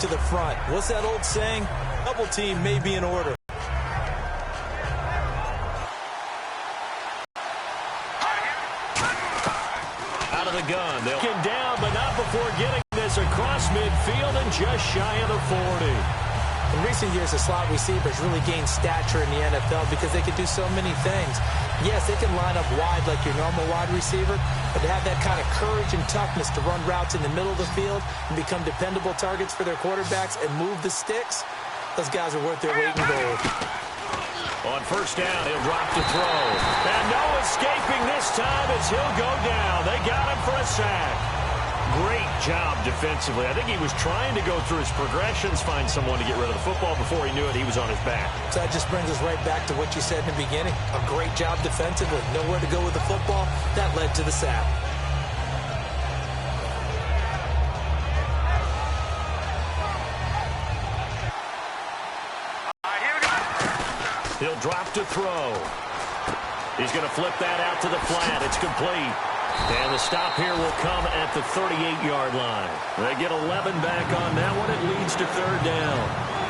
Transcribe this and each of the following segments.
to the front. What's that old saying? Double team may be in order. Out of the gun. They'll get down, but not before getting this across midfield and just shy of the 40. In recent years, the slot receivers really gained stature in the NFL because they can do so many things. Yes, they can line up wide like your normal wide receiver, but to have that kind of courage and toughness to run routes in the middle of the field and become dependable targets for their quarterbacks and move the sticks, those guys are worth their weight in gold. On first down, he'll drop to throw. And no escaping this time as he'll go down. They got him for a sack. Great job defensively. I think he was trying to go through his progressions, find someone to get rid of the football. Before he knew it, he was on his back. So that just brings us right back to what you said in the beginning. A great job defensively. Nowhere to go with the football. That led to the sack. He'll drop to throw. He's going to flip that out to the flat. It's complete. And the stop here will come at the 38-yard line. They get 11 back on that one. It leads to third down.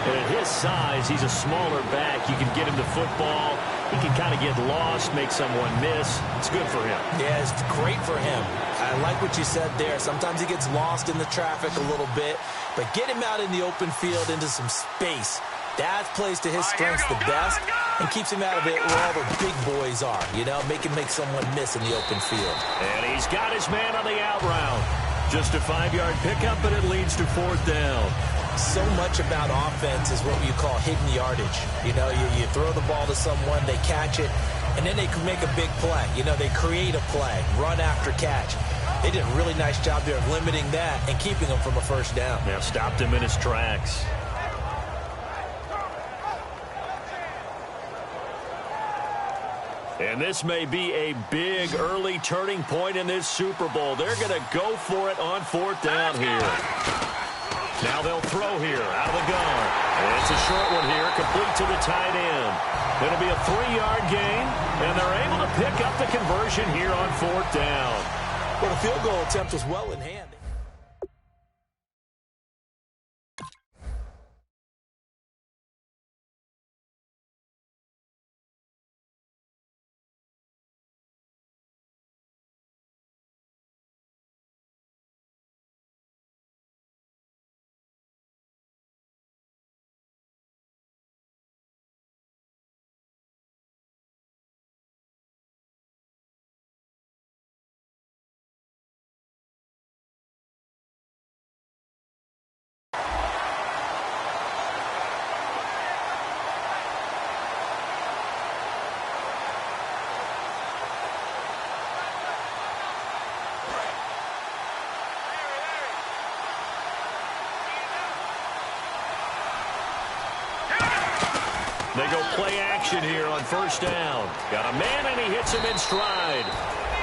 And at his size, he's a smaller back. You can get him the football. He can kind of get lost, make someone miss. It's good for him. Yeah, it's great for him. I like what you said there. Sometimes he gets lost in the traffic a little bit. But get him out in the open field into some space. That plays to his strengths the best and keeps him out of it where all the big boys are, you know, make someone miss in the open field. And he's got his man on the out route. Just a 5-yard pickup, but it leads to fourth down. So much about offense is what you call hidden yardage. You know, you throw the ball to someone, they catch it, and then they can make a big play. You know, they create a play, run after catch. They did a really nice job there of limiting that and keeping him from a first down. Now stopped him in his tracks. And this may be a big early turning point in this Super Bowl. They're going to go for it on fourth down here. Now they'll throw here out of the gun. And it's a short one here, complete to the tight end. It'll be a 3-yard gain, and they're able to pick up the conversion here on fourth down. Well, the field goal attempt was well in hand. They go play action here on first down. Got a man, and he hits him in stride.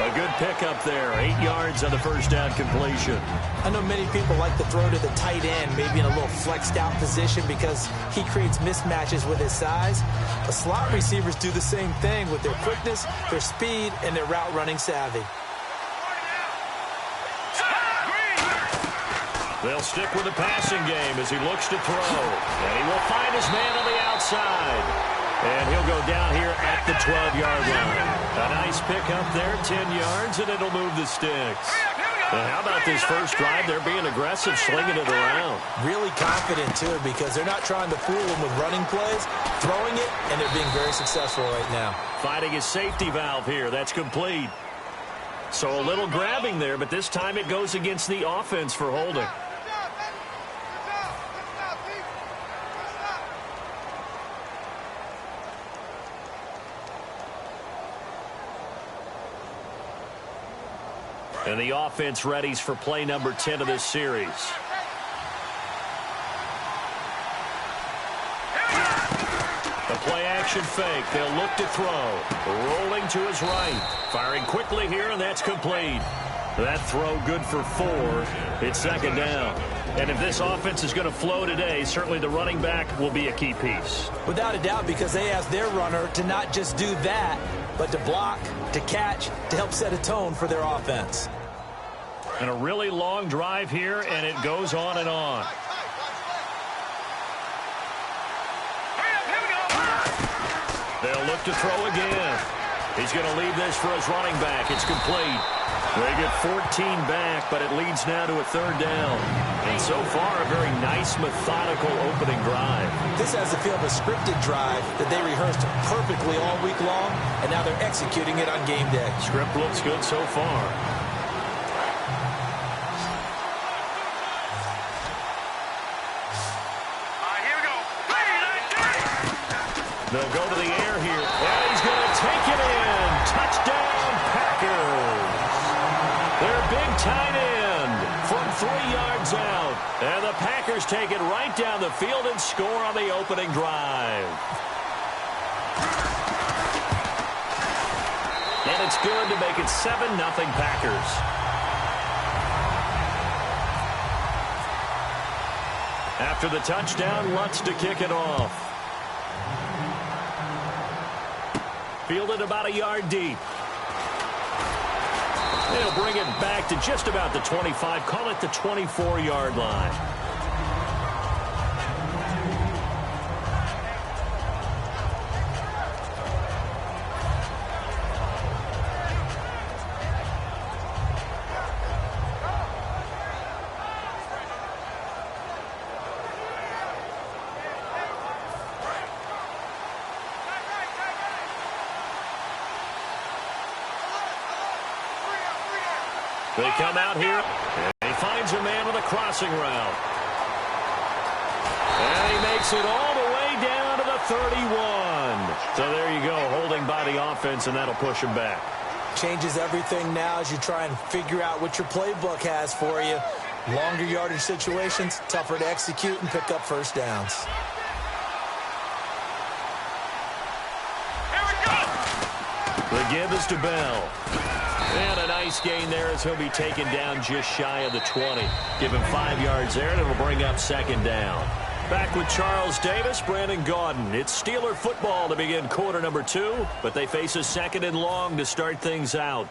A good pickup there. 8 yards on the first down completion. I know many people like to throw to the tight end, maybe in a little flexed out position because he creates mismatches with his size. But slot receivers do the same thing with their quickness, their speed, and their route running savvy. They'll stick with the passing game as he looks to throw. And he will find his man on the outside. And he'll go down here at the 12-yard line. A nice pickup there, 10 yards, and it'll move the sticks. And how about this first drive? They're being aggressive, slinging it around. Really confident, too, because they're not trying to fool them with running plays, throwing it, and they're being very successful right now. Finding his safety valve here. That's complete. So a little grabbing there, but this time it goes against the offense for holding. And the offense readies for play number 10 of this series. The play-action fake. They'll look to throw. Rolling to his right. Firing quickly here, and that's complete. That throw good for 4. It's second down. And if this offense is going to flow today, certainly the running back will be a key piece. Without a doubt, because they ask their runner to not just do that, but to block, to catch, to help set a tone for their offense. And a really long drive here, and it goes on and on. look to throw again. He's going to leave this for his running back. It's complete. They get 14 back, but it leads now to a third down. And so far, a very nice, methodical opening drive. This has the feel of a scripted drive that they rehearsed perfectly all week long, and now they're executing it on game day. Script looks good so far. They'll go to the air here, and he's going to take it in. Touchdown, Packers. Their big tight end from 3 yards out. And the Packers take it right down the field and score on the opening drive. And it's good to make it 7-0 Packers. After the touchdown, Lutz to kick it off. Fielded about a yard deep. They'll bring it back to just about the 25. Call it the 24-yard line. They come out here, and he finds a man with a crossing route. And he makes it all the way down to the 31. So there you go, holding by the offense, and that'll push him back. Changes everything now as you try and figure out what your playbook has for you. Longer yardage situations, tougher to execute and pick up first downs. The give is to Bell. And a nice gain there as he'll be taken down just shy of the 20. Give him 5 yards there, and it'll bring up second down. Back with Charles Davis, Brandon Gaudin. It's Steeler football to begin quarter number 2, but they face a second and long to start things out.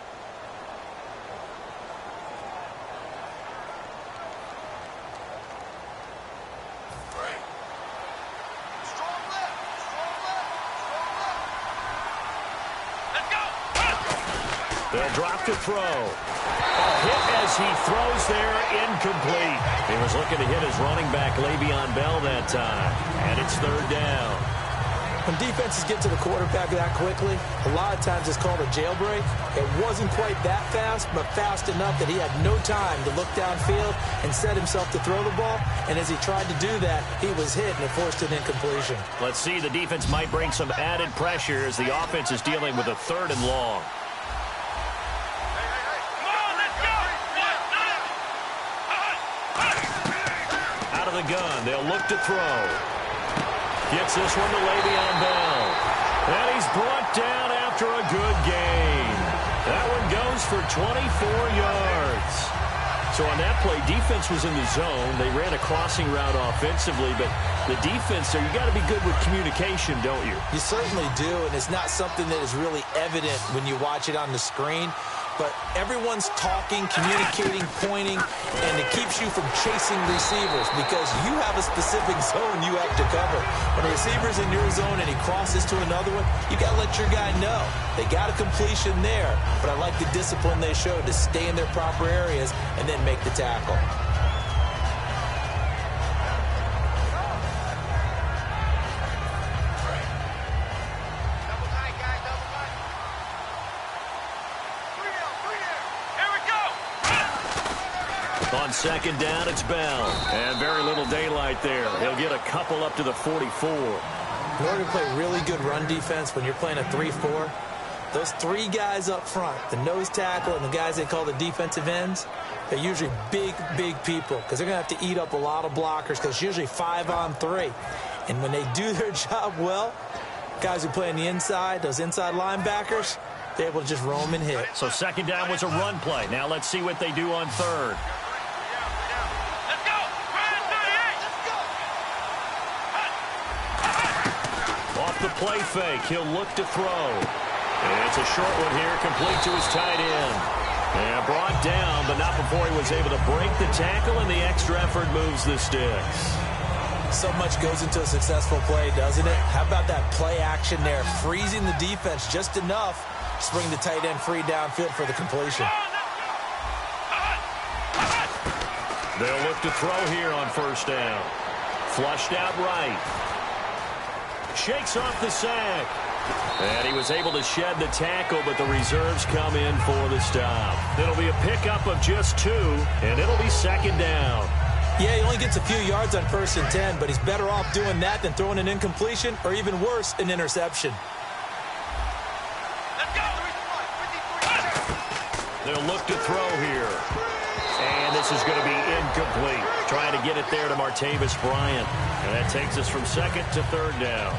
They'll drop to throw. A hit as he throws there, incomplete. He was looking to hit his running back, Le'Veon Bell, that time. And it's third down. When defenses get to the quarterback that quickly, a lot of times it's called a jailbreak. It wasn't quite that fast, but fast enough that he had no time to look downfield and set himself to throw the ball. And as he tried to do that, he was hit and it forced an incompletion. Let's see, the defense might bring some added pressure as the offense is dealing with a third and long. The gun. They'll look to throw. Gets this one to Le'Veon Bell. And he's brought down after a good gain. That one goes for 24 yards. So on that play, defense was in the zone. They ran a crossing route offensively, but the defense there, you got to be good with communication, don't you? You certainly do, and it's not something that is really evident when you watch it on the screen. But everyone's talking, communicating, pointing, and it keeps you from chasing receivers because you have a specific zone you have to cover. When a receiver's in your zone and he crosses to another one, you got to let your guy know. They got a completion there, but I like the discipline they showed to stay in their proper areas and then make the tackle. On second down, it's Bell. And very little daylight there. He'll get a couple up to the 44. In order to play really good run defense when you're playing a 3-4, those 3 guys up front, the nose tackle and the guys they call the defensive ends, they're usually big, big people because they're going to have to eat up a lot of blockers because it's usually 5 on 3. And when they do their job well, guys who play on the inside, those inside linebackers, they're able to just roam and hit. So second down was a run play. Now let's see what they do on third. Off the play fake, he'll look to throw. And it's a short one here, complete to his tight end. And brought down, but not before he was able to break the tackle, and the extra effort moves the sticks. So much goes into a successful play, doesn't it? How about that play action there, freezing the defense just enough to bring the tight end free downfield for the completion. They'll look to throw here on first down. Flushed out right. Shakes off the sack. And he was able to shed the tackle, but the reserves come in for the stop. It'll be a pickup of just 2, and it'll be second down. Yeah, he only gets a few yards on 1st and 10, but he's better off doing that than throwing an incompletion or even worse, an interception. They'll look to throw here. And this is going to be incomplete. Trying to get it there to Martavis Bryant. And that takes us from 2nd to 3rd down.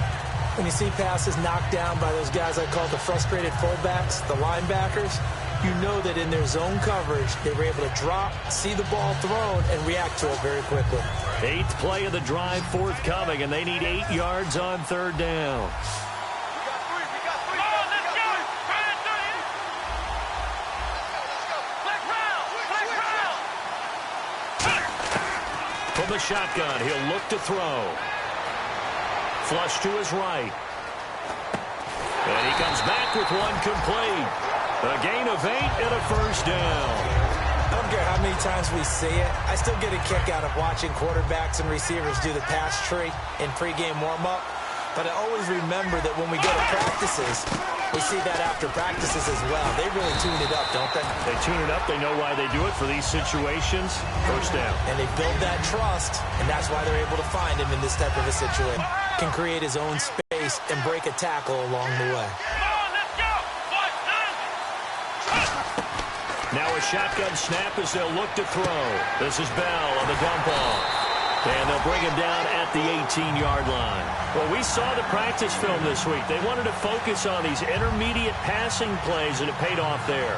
When you see passes knocked down by those guys I call the frustrated fullbacks, the linebackers, you know that in their zone coverage, they were able to drop, see the ball thrown, and react to it very quickly. 8th play of the drive forthcoming, and they need 8 yards on 3rd down. From the shotgun, he'll look to throw. Flush to his right. And he comes back with one complete. A gain of 8 and a first down. I don't care how many times we see it. I still get a kick out of watching quarterbacks and receivers do the pass tree in pregame warm-up. But I always remember that when we go to practices, we see that after practices as well. They really tune it up, don't they? They tune it up. They know why they do it for these situations. First down. And they build that trust, and that's why they're able to find him in this type of a situation. Can create his own space and break a tackle along the way. Now a shotgun snap as they'll look to throw. This is Bell on the dump off. And they'll bring him down at the 18-yard line. Well, we saw the practice film this week. They wanted to focus on these intermediate passing plays, and it paid off there.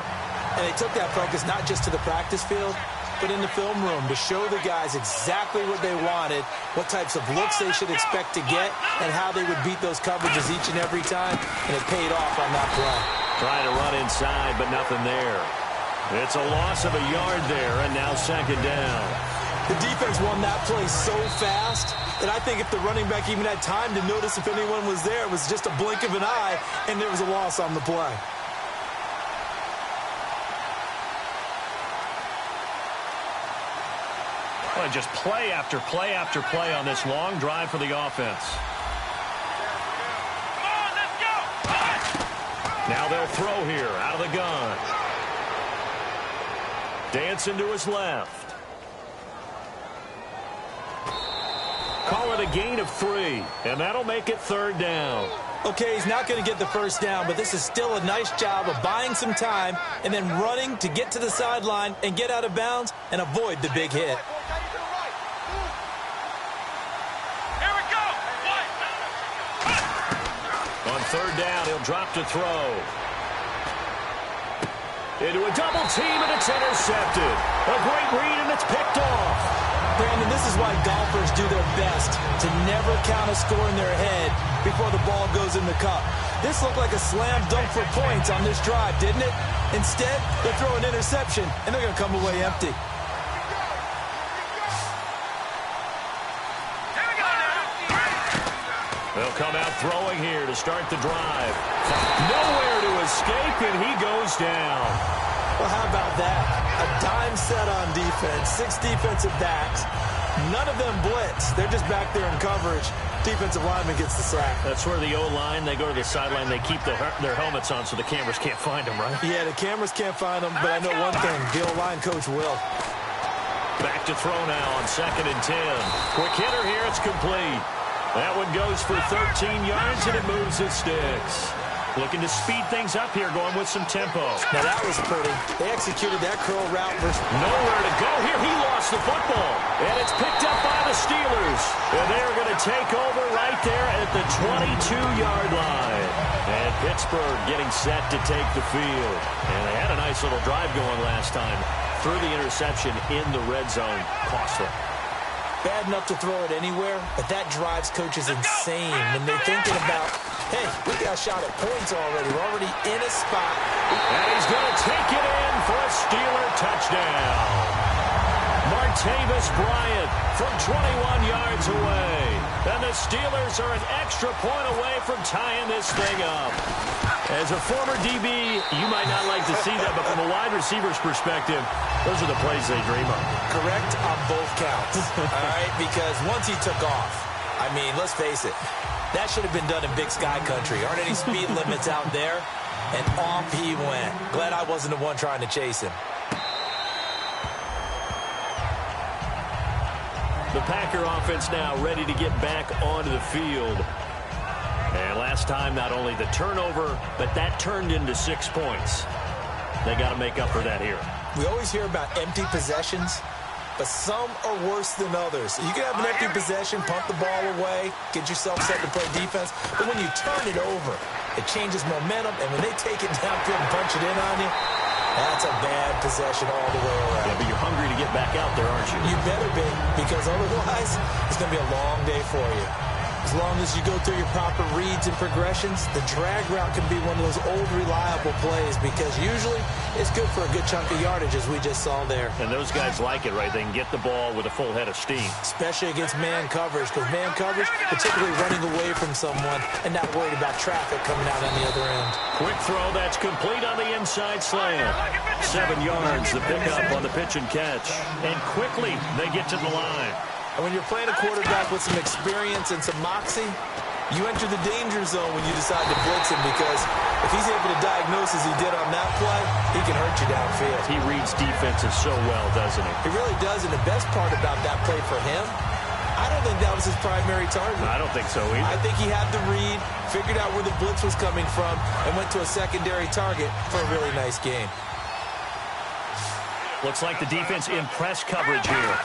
And they took that focus not just to the practice field, but in the film room to show the guys exactly what they wanted, what types of looks they should expect to get, and how they would beat those coverages each and every time, and it paid off on that play. Trying to run inside, but nothing there. It's a loss of a yard there, and now second down. The defense won that play so fast that I think if the running back even had time to notice if anyone was there, it was just a blink of an eye, and there was a loss on the play. Well, just play after play after play on this long drive for the offense. Now they'll throw here out of the gun. Dancing to his left. Call it a gain of 3, and that'll make it 3rd down. Okay, he's not going to get the first down, but this is still a nice job of buying some time and then running to get to the sideline and get out of bounds and avoid the big hit. On 3rd down, he'll drop to throw. Into a double team, and it's intercepted. A great read, and it's picked off. Brandon, this is why golfers do their best to never count a score in their head before the ball goes in the cup. This looked like a slam dunk for points on this drive, didn't it? Instead, they throw an interception, and they're going to come away empty. They'll come out throwing here to start the drive. Nowhere to escape, and he goes down. Well, how about that? A dime set on defense, 6 defensive backs. None of them blitz. They're just back there in coverage. Defensive lineman gets the sack. That's where the O-line, they go to the sideline, they keep their helmets on so the cameras can't find them, right? Yeah, the cameras can't find them, but I know one thing, the O-line coach will. Back to throw now on 2nd and 10. Quick hitter here, it's complete. That one goes for 13 yards, and it moves the sticks. Looking to speed things up here, going with some tempo. Now that was pretty. They executed that curl route versus nowhere to go here. He lost the football. And it's picked up by the Steelers. And they're going to take over right there at the 22-yard line. And Pittsburgh getting set to take the field. And they had a nice little drive going last time. Threw the interception in the red zone. Costly. Bad enough to throw it anywhere, but that drives coaches insane when they're thinking about, hey, we got a shot at points already. We're already in a spot. And he's going to take it in for a Steeler touchdown. Martavis Bryant from 21 yards away. the Steelers are an extra point away from tying this thing up. As a former DB, you might not like to see that, but from a wide receiver's perspective, those are the plays they dream of. Correct on both counts, all right? Because once he took off, I mean, let's face it, that should have been done in Big Sky Country. Aren't any speed limits out there? And off he went. Glad I wasn't the one trying to chase him. The Packer offense now ready to get back onto the field. And last time, not only the turnover, but that turned into 6 points. They got to make up for that here. We always hear about empty possessions, but some are worse than others. You can have an empty possession, punt the ball away, get yourself set to play defense, but when you turn it over, it changes momentum, and when they take it downfield and punch it in on you, that's a bad possession all the way around. Yeah, but you're hungry to get back out there, aren't you? You better be, because otherwise, it's going to be a long day for you. As long as you go through your proper reads and progressions, the drag route can be one of those old reliable plays because usually it's good for a good chunk of yardage, as we just saw there. And those guys like it, right? They can get the ball with a full head of steam. Especially against man coverage, because man coverage, particularly running away from someone and not worried about traffic coming out on the other end. Quick throw, that's complete on the inside slant. 7 yards, the pickup on the pitch and catch. And quickly, they get to the line. And when you're playing a quarterback with some experience and some moxie, you enter the danger zone when you decide to blitz him, because if he's able to diagnose as he did on that play, he can hurt you downfield. He reads defenses so well, doesn't he? He really does, and the best part about that play for him, I don't think that was his primary target. I don't think so either. I think he had the read, figured out where the blitz was coming from, and went to a secondary target for a really nice gain. Looks like the defense in press coverage here.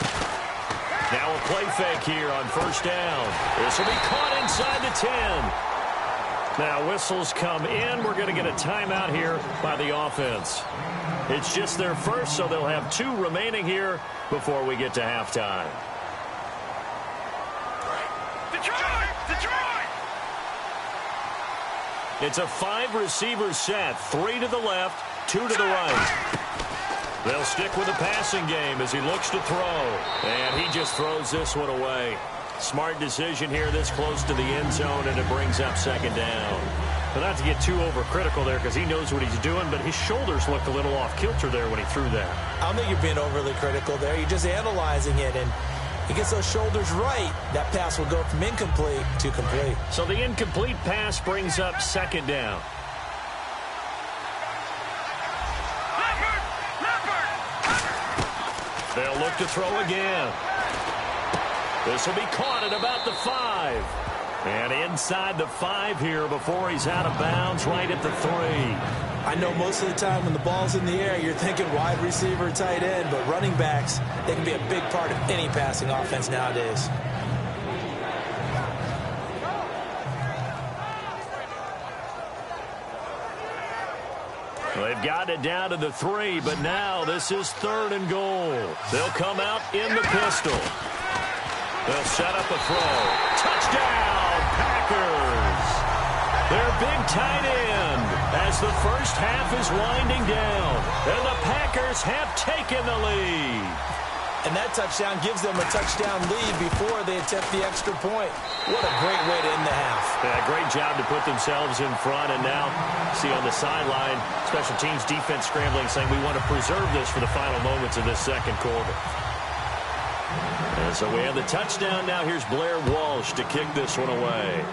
Now a play fake here on first down. This will be caught inside the 10. Now whistles come in. We're going to get a timeout here by the offense. It's just their first, so they'll have 2 remaining here before we get to halftime. Detroit! It's a 5-receiver set. 3 to the left, 2 to the right. They'll stick with the passing game as he looks to throw. And he just throws this one away. Smart decision here this close to the end zone, and it brings up second down. But not to get too overcritical there, because he knows what he's doing, but his shoulders looked a little off kilter there when he threw that. I don't think you're being overly critical there. You're just analyzing it, and he gets those shoulders right. That pass will go from incomplete to complete. So the incomplete pass brings up second down. They'll look to throw again. This will be caught at about the 5. And inside the 5 here before he's out of bounds, right at the 3. I know most of the time when the ball's in the air, you're thinking wide receiver, tight end, but running backs, they can be a big part of any passing offense nowadays. They've got it down to the 3, but now this is 3rd and goal. They'll come out in the pistol. They'll set up a throw. Touchdown, Packers! Their big tight end as the first half is winding down, and the Packers have taken the lead. And that touchdown gives them a touchdown lead before they attempt the extra point. What a great way to end the half. Yeah, great job to put themselves in front. And now, see on the sideline, special teams defense scrambling, saying we want to preserve this for the final moments of this second quarter. And so we have the touchdown. Now here's Blair Walsh to kick this one away.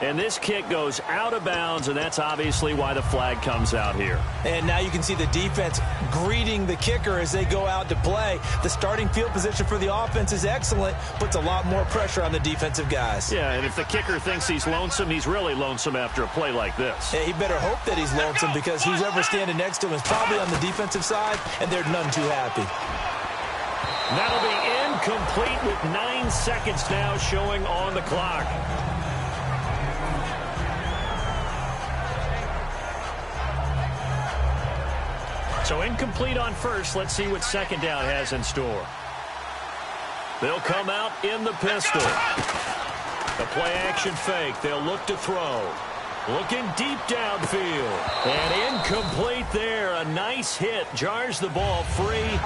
And this kick goes out of bounds, and that's obviously why the flag comes out here. And now you can see the defense greeting the kicker as they go out to play. The starting field position for the offense is excellent, puts a lot more pressure on the defensive guys. Yeah, and if the kicker thinks he's lonesome, he's really lonesome after a play like this. Yeah, he better hope that he's lonesome, because who's ever standing next to him is probably on the defensive side, and they're none too happy. That'll be incomplete with 9 seconds now showing on the clock. So incomplete on first. Let's see what second down has in store. They'll come out in the pistol. A play-action fake. They'll look to throw. Looking deep downfield. And incomplete there. A nice hit. Jars the ball free.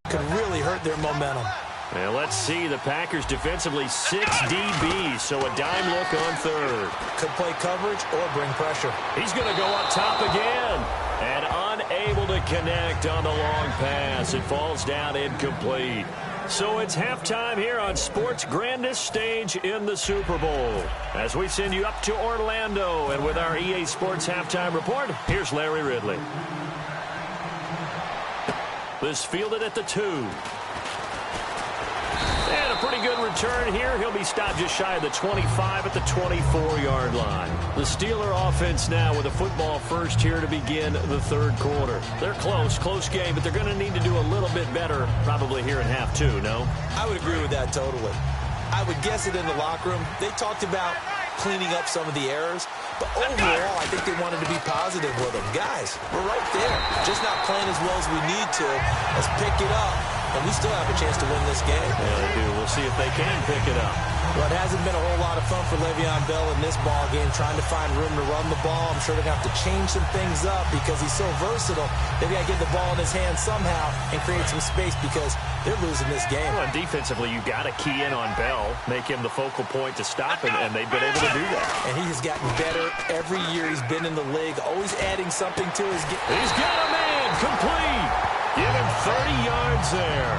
Could really hurt their momentum. And let's see, the Packers defensively 6 DBs, so a dime look on third. Could play coverage or bring pressure. He's going to go up top again. And unable to connect on the long pass. It falls down incomplete. So it's halftime here on sports' grandest stage in the Super Bowl. As we send you up to Orlando, and with our EA Sports Halftime Report, here's Larry Ridley. This fielded at the 2. And a pretty good return here. He'll be stopped just shy of the 25 at the 24-yard line. The Steeler offense now with a football first here to begin the third quarter. They're close game, but they're going to need to do a little bit better probably here in half 2, no? I would agree with that totally. I would guess it in the locker room. They talked about cleaning up some of the errors, but overall, I think they wanted to be positive with them. Guys, we're right there. Just not playing as well as we need to. Let's pick it up. And we still have a chance to win this game. Yeah, they do. We'll see if they can pick it up. Well, it hasn't been a whole lot of fun for Le'Veon Bell in this ball game, trying to find room to run the ball. I'm sure they're going to have to change some things up because he's so versatile. They've got to get the ball in his hands somehow and create some space because they're losing this game. Well, defensively, you got to key in on Bell, make him the focal point to stop him, and they've been able to do that. And he has gotten better every year he's been in the league, always adding something to his game. He's got a man complete. Give him 30 yards there.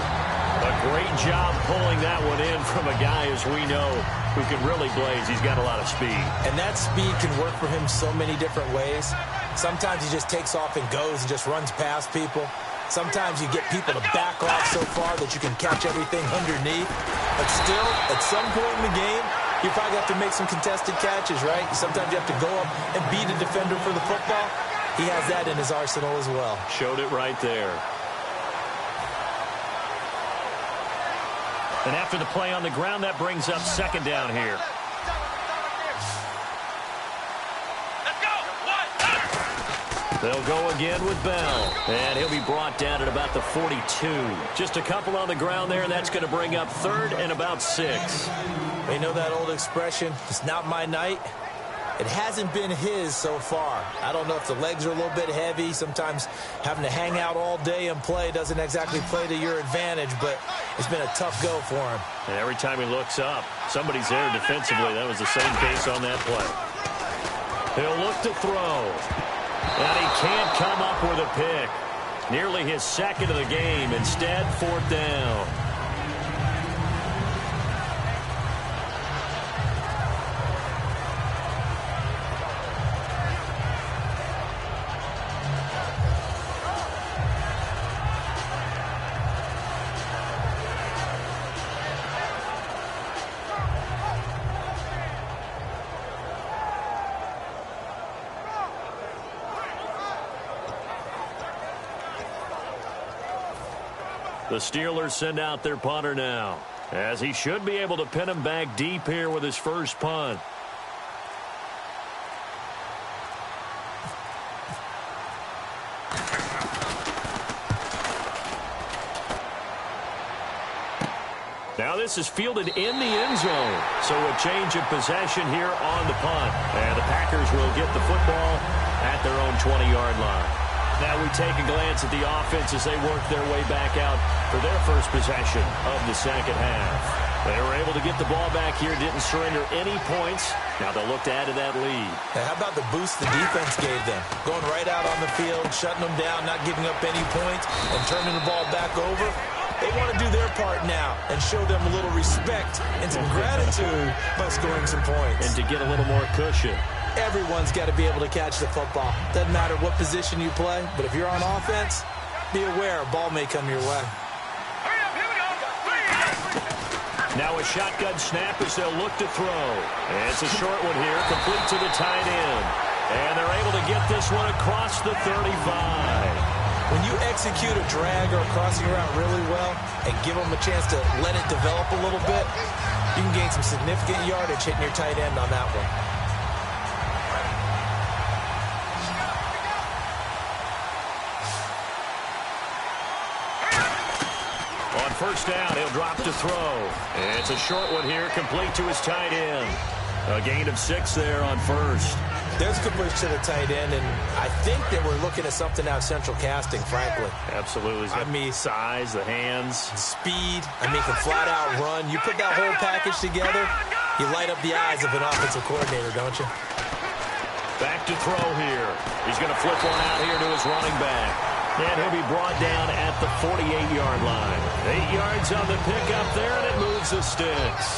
A great job pulling that one in from a guy, as we know, who can really blaze. He's got a lot of speed. And that speed can work for him so many different ways. Sometimes he just takes off and goes and just runs past people. Sometimes you get people to back off so far that you can catch everything underneath. But still, at some point in the game, you probably have to make some contested catches, right? Sometimes you have to go up and beat a defender for the football. He has that in his arsenal as well. Showed it right there. And after the play on the ground, that brings up second down here. They'll go again with Bell. And he'll be brought down at about the 42. Just a couple on the ground there, and that's going to bring up third and about 6. You know that old expression, it's not my night? It hasn't been his so far. I don't know if the legs are a little bit heavy. Sometimes having to hang out all day and play doesn't exactly play to your advantage, but it's been a tough go for him. And every time he looks up, somebody's there defensively. That was the same case on that play. He'll look to throw. And he can't come up with a pick. Nearly his second of the game. Instead, fourth down. The Steelers send out their punter now, as he should be able to pin him back deep here with his first punt. Now this is fielded in the end zone, so a change of possession here on the punt. And the Packers will get the football at their own 20-yard line. Now we take a glance at the offense as they work their way back out for their first possession of the second half. They were able to get the ball back here, didn't surrender any points. Now they'll look to add to that lead. Now how about the boost the defense gave them? Going right out on the field, shutting them down, not giving up any points, and turning the ball back over. They want to do their part now and show them a little respect and some gratitude by scoring some points. And to get a little more cushion. Everyone's got to be able to catch the football. Doesn't matter what position you play, but if you're on offense, be aware a ball may come your way. Now a shotgun snap as they'll look to throw. And it's a short one here, complete to the tight end. And they're able to get this one across the 35. When you execute a drag or a crossing route really well and give them a chance to let it develop a little bit, you can gain some significant yardage hitting your tight end on that one. First down, he'll drop to throw. And it's a short one here, complete to his tight end. A gain of 6 there on first. There's a good push to the tight end, and I think that we're looking at something out of central casting, frankly. Absolutely. I mean, size, the hands. Speed. I mean, can flat out run. You put that whole package together, you light up the eyes of an offensive coordinator, don't you? Back to throw here. He's going to flip one out here to his running back. And he'll be brought down at the 48-yard line. 8 yards on the pickup there, and it moves the sticks.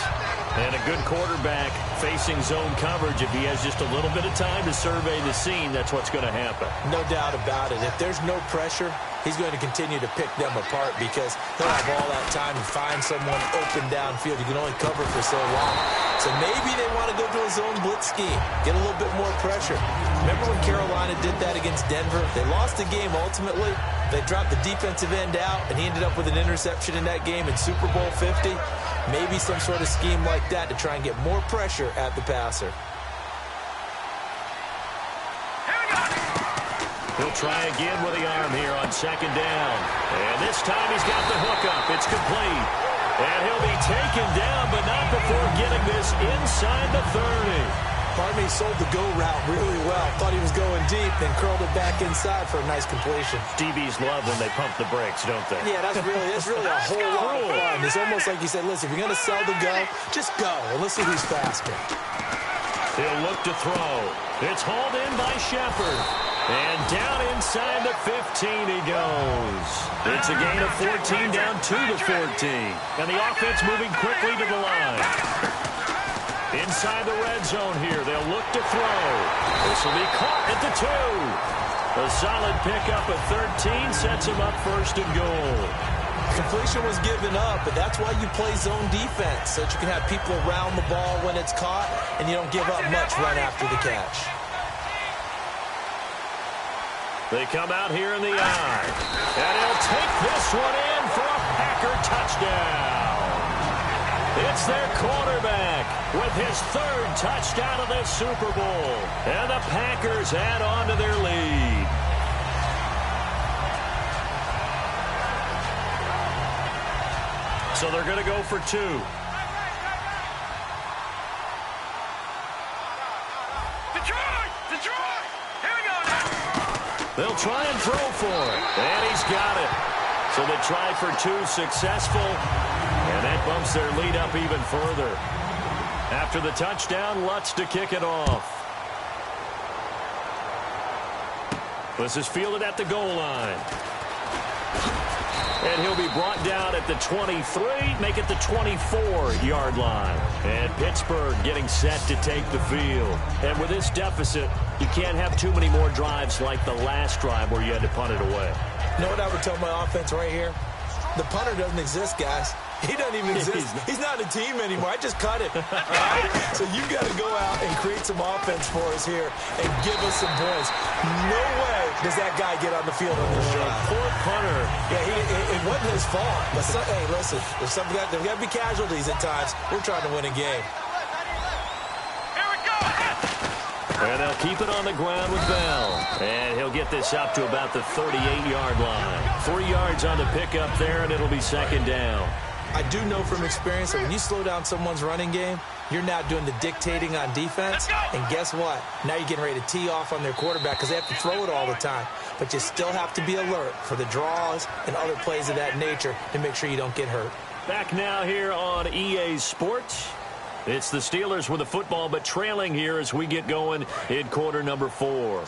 And a good quarterback facing zone coverage. If he has just a little bit of time to survey the scene, that's what's going to happen. No doubt about it. If there's no pressure, he's going to continue to pick them apart because he'll have all that time to find someone open downfield. You can only cover for so long. So maybe they want to go to a zone blitz scheme, get a little bit more pressure. Remember when Carolina did that against Denver? They lost the game ultimately. They dropped the defensive end out, and he ended up with an interception in that game in Super Bowl 50. Maybe some sort of scheme like that to try and get more pressure at the passer. He'll try again with the arm here on second down. And this time he's got the hook up. It's complete. And he'll be taken down, but not before getting this inside the 30. Part of me sold the go route really well. Thought he was going deep, then curled it back inside for a nice completion. DBs love when they pump the brakes, don't they? Yeah, that's really a whole lot of fun. It's almost like you said, listen, if you're going to sell the go, just go, and let's see who's faster. He'll look to throw. It's hauled in by Shepard. And down inside the 15 he goes. It's a gain of 14 down to the 14. And the offense moving quickly to the line. Inside the red zone here, they'll look to throw. This will be caught at the 2. A solid pickup at 13 sets him up first and goal. Completion was given up, but that's why you play zone defense, so that you can have people around the ball when it's caught, and you don't give up much right after the catch. They come out here in the eye, and he'll take this one in for a Packer touchdown. It's their quarterback with his 3rd touchdown of this Super Bowl. And the Packers add on to their lead. So they're going to go for 2. Detroit! Here we go now! They'll try and throw for it. And he's got it. So they tried for 2, successful. And that bumps their lead up even further. After the touchdown, Lutz to kick it off. This is fielded at the goal line. And he'll be brought down at the 23, make it the 24-yard line. And Pittsburgh getting set to take the field. And with this deficit, you can't have too many more drives like the last drive where you had to punt it away. You know what I would tell my offense right here? The punter doesn't exist, guys. He doesn't even exist. He's not a team anymore. I just cut it. All right? So you got to go out and create some offense for us here and give us some points. No way does that guy get on the field on this drive. Poor punter. Yeah, it wasn't his fault. But hey, listen, there's got to be casualties at times. We're trying to win a game. And they'll keep it on the ground with Bell. And he'll get this up to about the 38-yard line. 3 yards on the pickup there, and it'll be second down. I do know from experience that when you slow down someone's running game, you're now doing the dictating on defense. And guess what? Now you're getting ready to tee off on their quarterback because they have to throw it all the time. But you still have to be alert for the draws and other plays of that nature to make sure you don't get hurt. Back now here on EA Sports. It's the Steelers with the football, but trailing here as we get going in quarter number 4.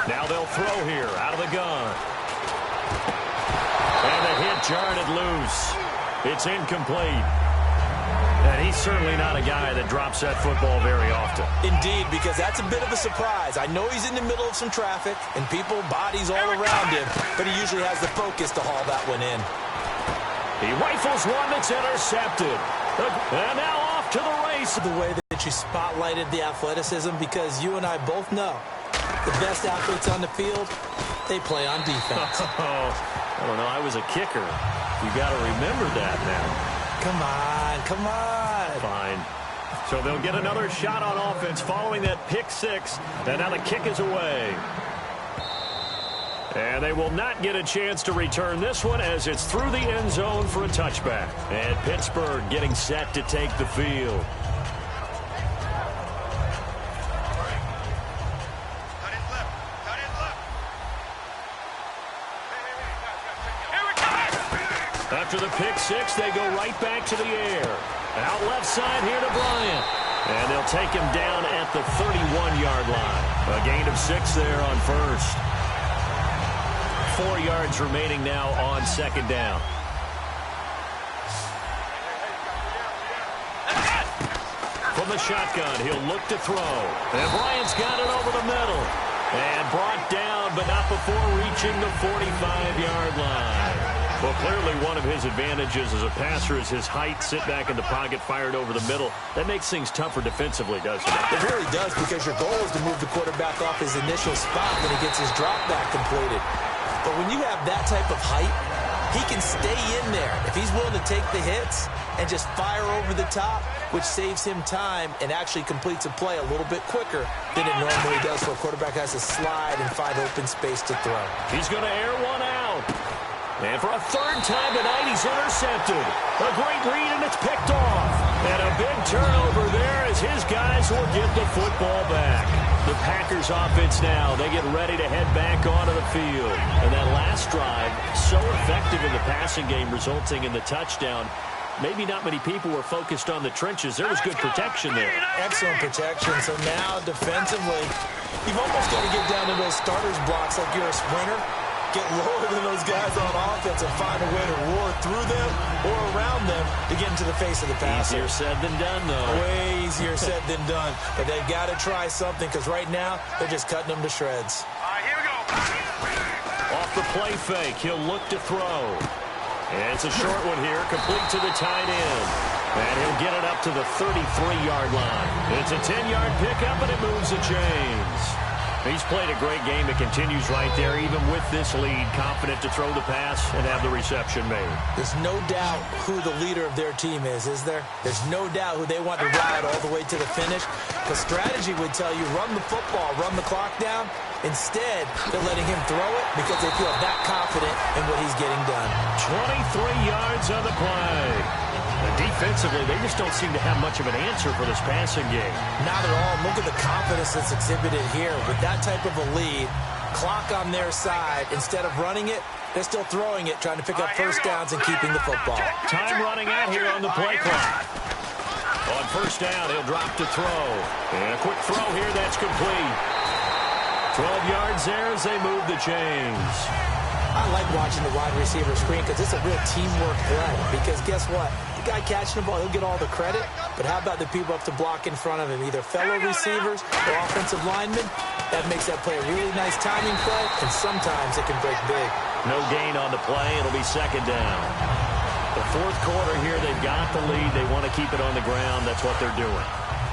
Now they'll throw here out of the gun. And the hit jarred it loose. It's incomplete. And he's certainly not a guy that drops that football very often. Indeed, because that's a bit of a surprise. I know he's in the middle of some traffic and people, bodies all around him, but he usually has the focus to haul that one in. He rifles one that's intercepted. And now off to the race. The way that you spotlighted the athleticism, because you and I both know the best athletes on the field, they play on defense. I don't know. I was a kicker. You got to remember that now. Come on, come on. Fine. So they'll get another shot on offense following that pick 6. And now the kick is away. And they will not get a chance to return this one as it's through the end zone for a touchback. And Pittsburgh getting set to take the field. After the pick six, they go right back to the air. Out left side here to Bryant. And they'll take him down at the 31-yard line. A gain of 6 there on first. 4 yards remaining now on second down. From the shotgun, he'll look to throw. And Bryant's got it over the middle. And brought down, but not before reaching the 45-yard line. Well, clearly one of his advantages as a passer is his height. Sit back in the pocket, fired over the middle. That makes things tougher defensively, doesn't it? It really does, because your goal is to move the quarterback off his initial spot when he gets his drop back completed. But when you have that type of height, he can stay in there if he's willing to take the hits and just fire over the top, which saves him time and actually completes a play a little bit quicker than it normally does, so a quarterback has to slide and find open space to throw. He's going to air one out. And for a third time tonight, he's intercepted. A great read, and it's picked off. And a big turnover there as his guys will get the football back. The Packers offense now, they get ready to head back onto the field. And that last drive, so effective in the passing game, resulting in the touchdown. Maybe not many people were focused on the trenches. There was good protection there. Excellent protection. So now, defensively, you've almost got to get down to those starters blocks like you're a sprinter. Get lower than those guys on offense and find a way to roar through them or around them to get into the face of the passer. Easier said than done, though. Way easier said than done. But they've got to try something, because right now they're just cutting them to shreds. All right, here we go. Off the play fake, he'll look to throw. And it's a short one here, complete to the tight end. And he'll get it up to the 33-yard line. It's a 10-yard pickup, and it moves the chains. He's played a great game. It continues right there, even with this lead, confident to throw the pass and have the reception made. There's no doubt who the leader of their team is there? There's no doubt who they want to ride all the way to the finish. The strategy would tell you, run the football, run the clock down. Instead, they're letting him throw it because they feel that confident in what he's getting done. 23 yards on the play. And defensively, they just don't seem to have much of an answer for this passing game. Not at all. Look at the confidence that's exhibited here. With that type of a lead, clock on their side, instead of running it, they're still throwing it, trying to pick up first downs and keeping the football. Time running out here on the play clock. On first down, he'll drop to throw. And a quick throw here, that's complete. 12 yards there as they move the chains. I like watching the wide receiver screen because it's a real teamwork play. Because guess what? The guy catching the ball, he'll get all the credit. But how about the people up to block in front of him, either fellow receivers or offensive linemen? That makes that play a really nice timing play, and sometimes it can break big. No gain on the play. It'll be second down. The fourth quarter here, they've got the lead. They want to keep it on the ground. That's what they're doing.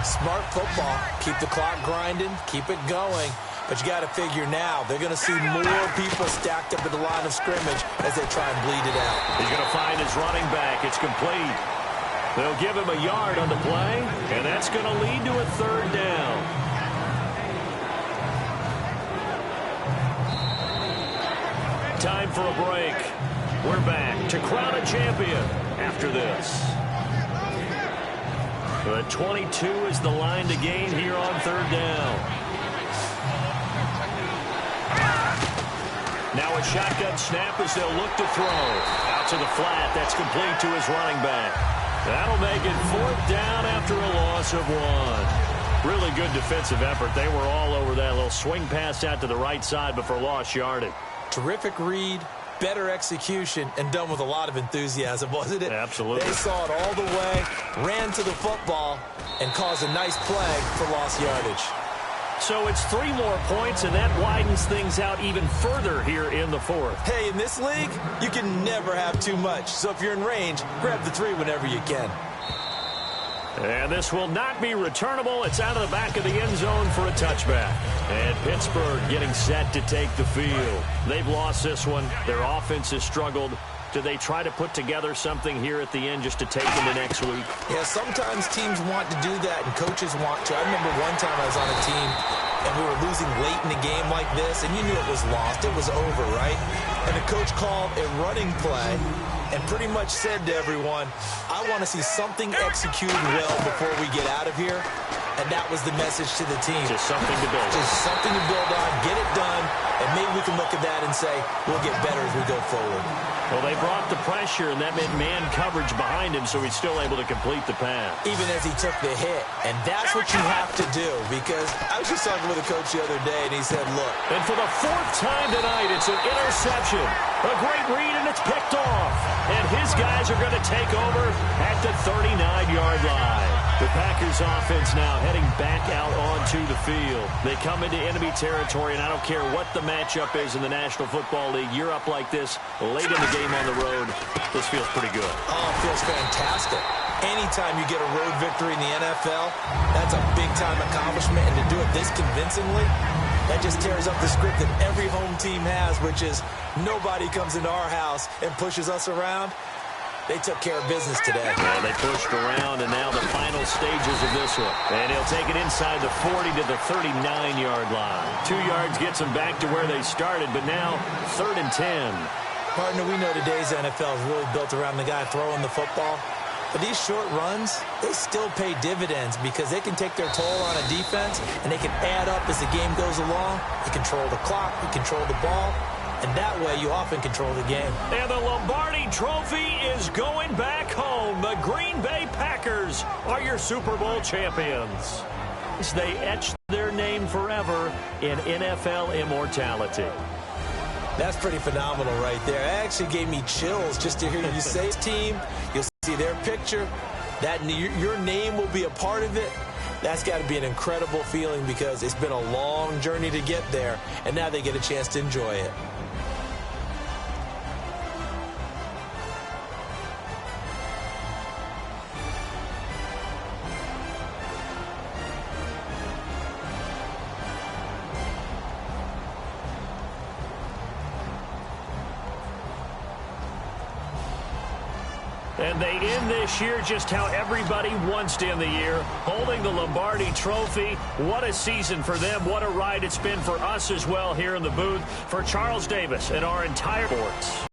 Smart football. Keep the clock grinding. Keep it going. But you got to figure now, they're going to see more people stacked up at the line of scrimmage as they try and bleed it out. He's going to find his running back. It's complete. They'll give him a yard on the play, and that's going to lead to a third down. Time for a break. We're back to crown a champion after this. The 22 is the line to gain here on third down. Now a shotgun snap as they'll look to throw. Out to the flat. That's complete to his running back. That'll make it fourth down after a loss of 1. Really good defensive effort. They were all over that little swing pass out to the right side before lost yardage. Terrific read, better execution, and done with a lot of enthusiasm, wasn't it? Absolutely. They saw it all the way, ran to the football, and caused a nice play for lost yardage. So it's 3 more points, and that widens things out even further here in the fourth. Hey, in this league, you can never have too much. So if you're in range, grab the 3 whenever you can. And this will not be returnable. It's out of the back of the end zone for a touchback. And Pittsburgh getting set to take the field. They've lost this one. Their offense has struggled. Do they try to put together something here at the end just to take into next week? Yeah, sometimes teams want to do that and coaches want to. I remember one time I was on a team and we were losing late in the game like this, and you knew it was lost. It was over, right? And the coach called a running play and pretty much said to everyone, I want to see something executed well before we get out of here. And that was the message to the team. Just something to build on. Just something to build on, get it done, and maybe we can look at that and say, we'll get better as we go forward. Well, they brought the pressure, and that meant man coverage behind him, so he's still able to complete the pass. Even as he took the hit. And that's what you have to do, because I was just talking with a coach the other day, and he said, look. And for the fourth time tonight, it's an interception. A great read, and it's picked off. And his guys are going to take over at the 39-yard line. The Packers offense now heading back out onto the field. They come into enemy territory, and I don't care what the matchup is in the National Football League. You're up like this late in the game on the road. This feels pretty good. Oh, it feels fantastic. Anytime you get a road victory in the NFL, that's a big-time accomplishment. And to do it this convincingly, that just tears up the script that every home team has, which is nobody comes into our house and pushes us around. They took care of business today. Yeah, they pushed around, and now the final stages of this one. And he'll take it inside the 40 to the 39-yard line. 2 yards gets them back to where they started, but now 3rd and 10. Partner, we know today's NFL is really built around the guy throwing the football. But these short runs, they still pay dividends because they can take their toll on a defense, and they can add up as the game goes along. You control the clock, you control the ball. And that way, you often control the game. And the Lombardi Trophy is going back home. The Green Bay Packers are your Super Bowl champions. They etched their name forever in NFL immortality. That's pretty phenomenal right there. It actually gave me chills just to hear you say team. You'll see their picture. That your name will be a part of it. That's got to be an incredible feeling because it's been a long journey to get there, and now they get a chance to enjoy it. And they end this year just how everybody wants to end the year, holding the Lombardi Trophy. What a season for them. What a ride it's been for us as well here in the booth. For Charles Davis and our entire sports.